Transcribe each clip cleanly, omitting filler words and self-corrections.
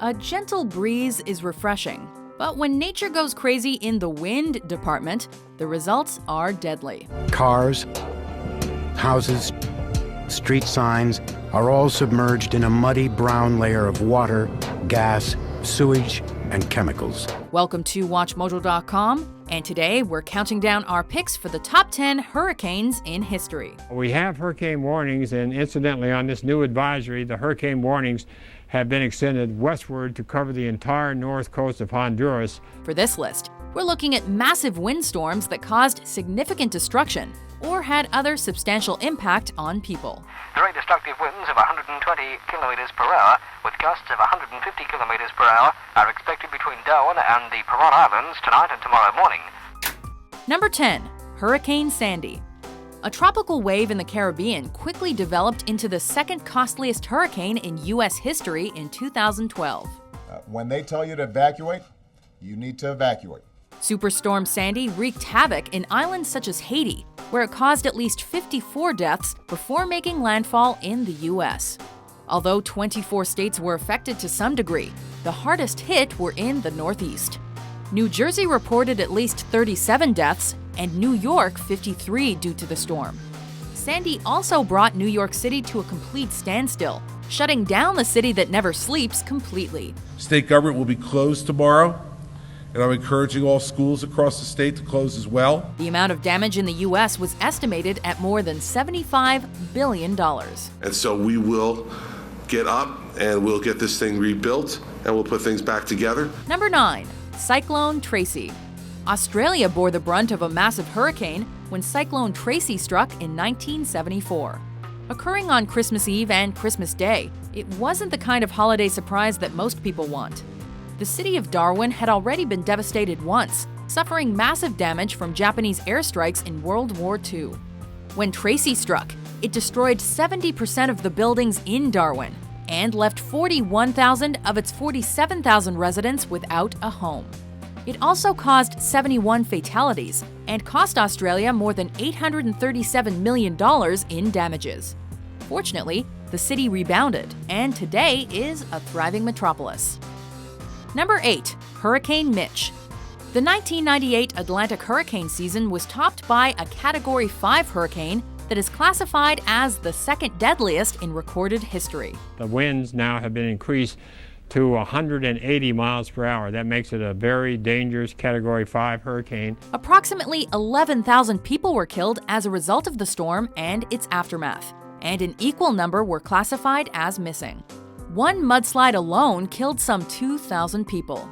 A gentle breeze is refreshing, but when nature goes crazy in the wind department, the results are deadly. Cars, houses, street signs are all submerged in a muddy brown layer of water, gas, sewage, and chemicals. Welcome to WatchMojo.com, and today we're counting down our picks for the top 10 hurricanes in history. We have hurricane warnings, and incidentally on this new advisory, the hurricane warnings have been extended westward to cover the entire north coast of Honduras. For this list, we're looking at massive windstorms that caused significant destruction or had other substantial impact on people. Very destructive winds of 120 kilometers per hour with gusts of 150 kilometers per hour are expected between Darwin and the Piran Islands tonight and tomorrow morning. Number 10. Hurricane Sandy. A tropical wave in the Caribbean quickly developed into the second costliest hurricane in U.S. history in 2012. When they tell you to evacuate, you need to evacuate. Superstorm Sandy wreaked havoc in islands such as Haiti, where it caused at least 54 deaths before making landfall in the U.S. Although 24 states were affected to some degree, the hardest hit were in the Northeast. New Jersey reported at least 37 deaths, and New York 53 due to the storm. Sandy also brought New York City to a complete standstill, shutting down the city that never sleeps completely. State government will be closed tomorrow, and I'm encouraging all schools across the state to close as well. The amount of damage in the U.S. was estimated at more than $75 billion. And so we will get up and we'll get this thing rebuilt and we'll put things back together. Number 9. Cyclone Tracy. Australia bore the brunt of a massive hurricane when Cyclone Tracy struck in 1974. Occurring on Christmas Eve and Christmas Day, it wasn't the kind of holiday surprise that most people want. The city of Darwin had already been devastated once, suffering massive damage from Japanese airstrikes in World War II. When Tracy struck, it destroyed 70% of the buildings in Darwin and left 41,000 of its 47,000 residents without a home. It also caused 71 fatalities and cost Australia more than $837 million in damages. Fortunately, the city rebounded and today is a thriving metropolis. Number 8. Hurricane Mitch. The 1998 Atlantic hurricane season was topped by a Category 5 hurricane that is classified as the second deadliest in recorded history. The winds now have been increased to 180 miles per hour. That makes it a very dangerous Category 5 hurricane. Approximately 11,000 people were killed as a result of the storm and its aftermath, and an equal number were classified as missing. One mudslide alone killed some 2,000 people.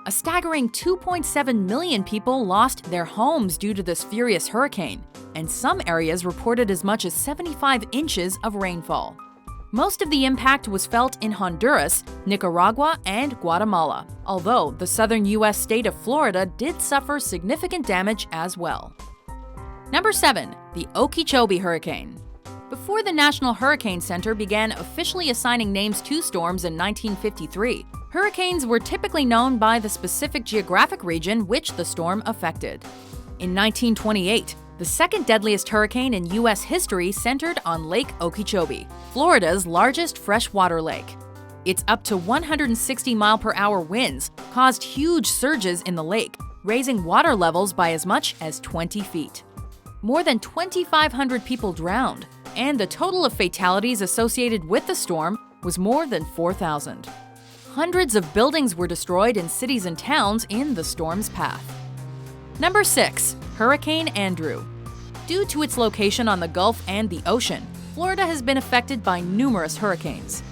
A staggering 2.7 million people lost their homes due to this furious hurricane, and some areas reported as much as 75 inches of rainfall. Most of the impact was felt in Honduras, Nicaragua, and Guatemala, although the southern U.S. state of Florida did suffer significant damage as well. Number 7. The Okeechobee Hurricane. Before the National Hurricane Center began officially assigning names to storms in 1953, hurricanes were typically known by the specific geographic region which the storm affected. In 1928, the second deadliest hurricane in U.S. history centered on Lake Okeechobee, Florida's largest freshwater lake. Its up to 160-mile-per-hour winds caused huge surges in the lake, raising water levels by as much as 20 feet. More than 2,500 people drowned, and the total of fatalities associated with the storm was more than 4,000. Hundreds of buildings were destroyed in cities and towns in the storm's path. Number 6. Hurricane Andrew. Due to its location on the Gulf and the ocean, Florida has been affected by numerous hurricanes.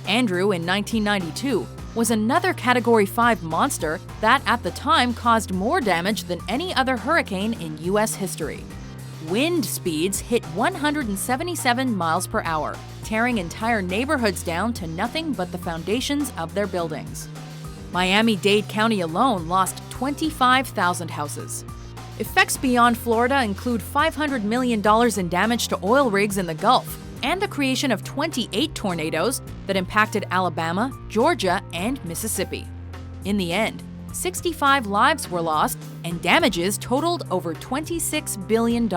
Andrew in 1992 was another Category 5 monster that at the time caused more damage than any other hurricane in U.S. history. Wind speeds hit 177 miles per hour, tearing entire neighborhoods down to nothing but the foundations of their buildings. Miami-Dade County alone lost 25,000 houses. Effects beyond Florida include $500 million in damage to oil rigs in the Gulf and the creation of 28 tornadoes that impacted Alabama, Georgia, and Mississippi. In the end, 65 lives were lost and damages totaled over $26 billion.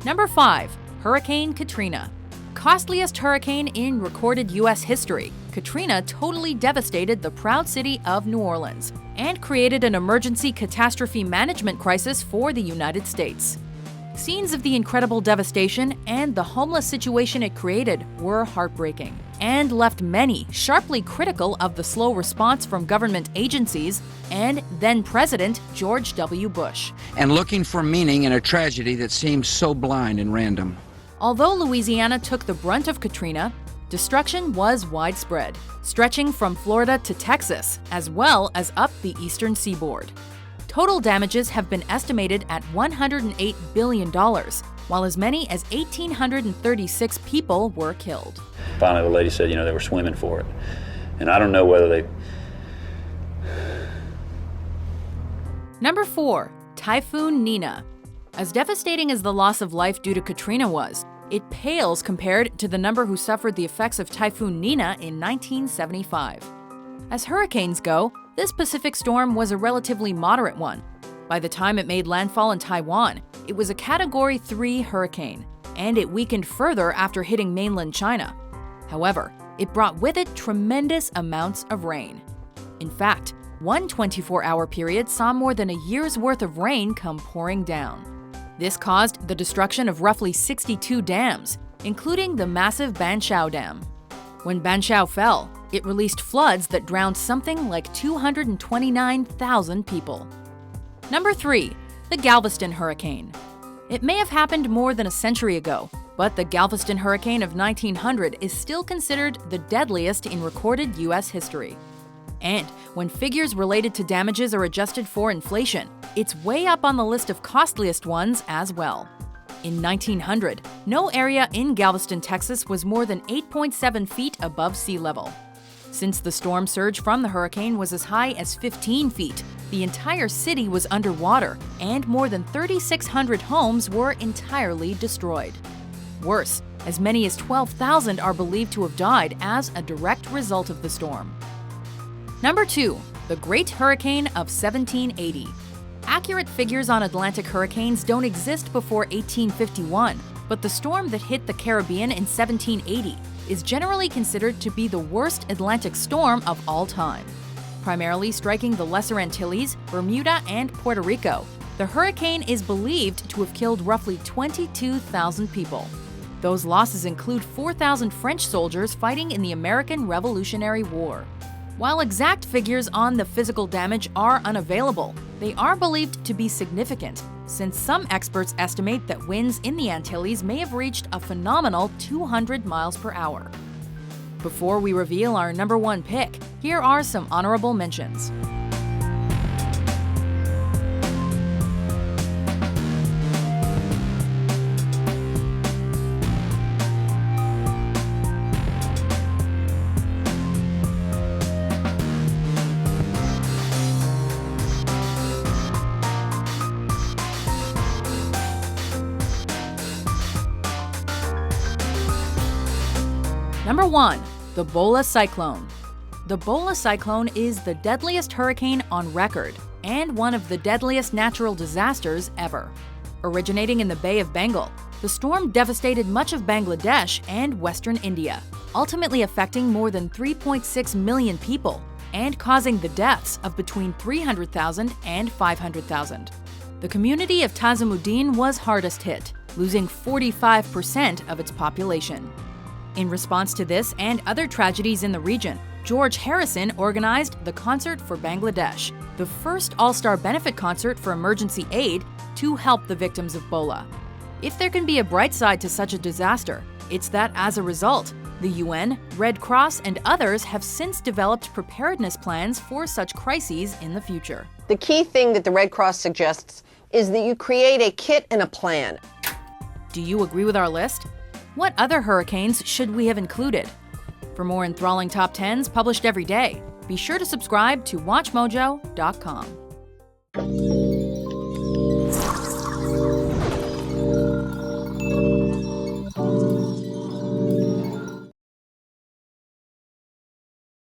Number 5. Hurricane Katrina. Costliest hurricane in recorded U.S. history, Katrina totally devastated the proud city of New Orleans and created an emergency catastrophe management crisis for the United States. Scenes of the incredible devastation and the homeless situation it created were heartbreaking and left many sharply critical of the slow response from government agencies and then-President George W. Bush. And looking for meaning in a tragedy that seems so blind and random. Although Louisiana took the brunt of Katrina, destruction was widespread, stretching from Florida to Texas, as well as up the eastern seaboard. Total damages have been estimated at $108 billion, while as many as 1,836 people were killed. Finally, the lady said, they were swimming for it. And I don't know whether they... Number 4. Typhoon Nina. As devastating as the loss of life due to Katrina was, it pales compared to the number who suffered the effects of Typhoon Nina in 1975. As hurricanes go, this Pacific storm was a relatively moderate one. By the time it made landfall in Taiwan, it was a Category 3 hurricane, and it weakened further after hitting mainland China. However, it brought with it tremendous amounts of rain. In fact, one 24-hour period saw more than a year's worth of rain come pouring down. This caused the destruction of roughly 62 dams, including the massive Ban Chao Dam. When Ban Chao fell, it released floods that drowned something like 229,000 people. Number 3. The Galveston Hurricane. It may have happened more than a century ago, but the Galveston Hurricane of 1900 is still considered the deadliest in recorded U.S. history. And when figures related to damages are adjusted for inflation, it's way up on the list of costliest ones as well. In 1900, no area in Galveston, Texas was more than 8.7 feet above sea level. Since the storm surge from the hurricane was as high as 15 feet, the entire city was underwater, and more than 3,600 homes were entirely destroyed. Worse, as many as 12,000 are believed to have died as a direct result of the storm. Number 2. The Great Hurricane of 1780. Accurate figures on Atlantic hurricanes don't exist before 1851, but the storm that hit the Caribbean in 1780 is generally considered to be the worst Atlantic storm of all time. Primarily striking the Lesser Antilles, Bermuda, and Puerto Rico, the hurricane is believed to have killed roughly 22,000 people. Those losses include 4,000 French soldiers fighting in the American Revolutionary War. While exact figures on the physical damage are unavailable, they are believed to be significant, since some experts estimate that winds in the Antilles may have reached a phenomenal 200 miles per hour. Before we reveal our number 1 pick, here are some honorable mentions. Number 1. The Bhola Cyclone. The Bhola Cyclone is the deadliest hurricane on record and one of the deadliest natural disasters ever. Originating in the Bay of Bengal, the storm devastated much of Bangladesh and western India, ultimately affecting more than 3.6 million people and causing the deaths of between 300,000 and 500,000. The community of Tazimuddin was hardest hit, losing 45% of its population. In response to this and other tragedies in the region, George Harrison organized the Concert for Bangladesh, the first all-star benefit concert for emergency aid to help the victims of Bhola. If there can be a bright side to such a disaster, it's that as a result, the UN, Red Cross, and others have since developed preparedness plans for such crises in the future. The key thing that the Red Cross suggests is that you create a kit and a plan. Do you agree with our list? What other hurricanes should we have included? For more enthralling top 10s published every day, be sure to subscribe to WatchMojo.com.